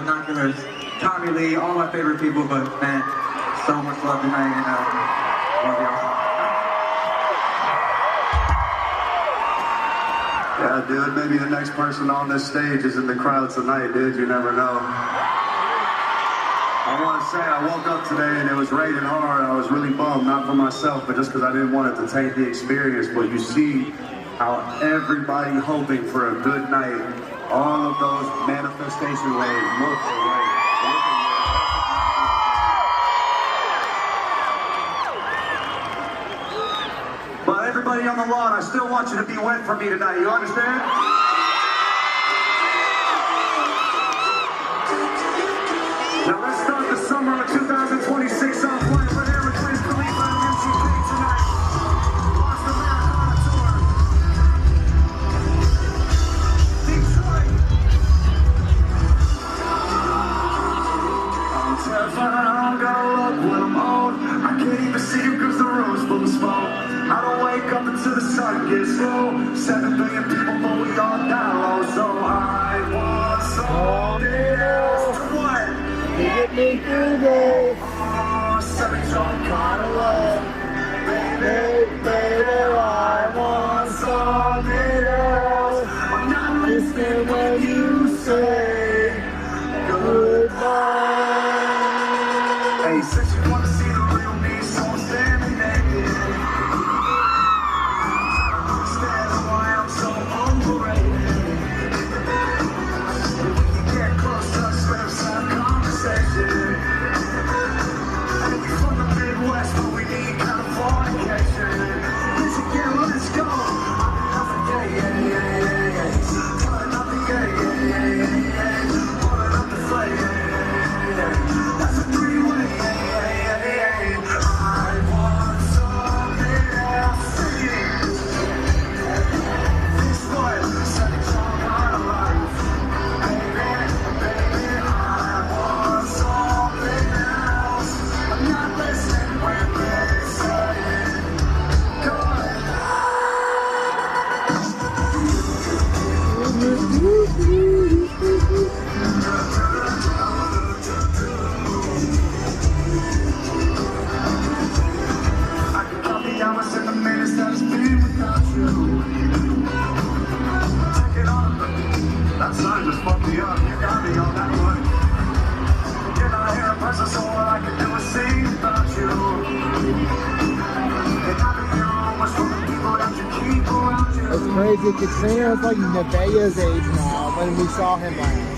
Binoculars, Tommy Lee, all my favorite people, but man, so much love tonight, and love y'all. Yeah, dude, maybe the next person on this stage is in the crowd tonight, dude. You never know. I want to say I woke up today and it was raining hard. I was really bummed, not for myself, but just because I didn't want it to taint the experience. But you see how everybody hoping for a good night, all of those manifestation waves look away. But everybody on the lawn, I still want you to be wet for me tonight. You understand? Now let's start the summer of 2026 off right with Aeroplanes, Khalifa, and MGK tonight. Watch the Marathon Tour. Detroit. I'm terrified, I don't gotta look when I'm old. I can't even see you cause the room's full of smoke. I don't wake up until the sun gets low. 7 billion people, but we all die low. So I want something else to what? Get me through this. Oh, something kind of love. Baby, baby, I want something else. I'm not listening when you say goodbye. Hey, since you want to see the real me, so I'm standing naked. That's why I'm so overrated. If we can get close, let's have conversation. And we from the Midwest, but we need Californication. Michigan, let's go. Yeah, yeah, yeah, yeah, yeah. Pulling up the yeah, yeah, yeah, yeah, yeah. Pulling up the flame, yeah, yeah, yeah. That's a three-way, yeah, yeah, yeah, yeah. I want something else. Sing it. This boy, setting some kind of life. Baby, baby, I want something else. I'm not listening when they say go ahead. I can count the hours and the minutes that it's been without you. Take it on, that sign just fucked me up. You got me on that one. You're not here in person, so all I can do is sing about you. And I can hear almost from the people that you keep around you. It's crazy. Katrina was like Nevaeh's age now when we saw him last.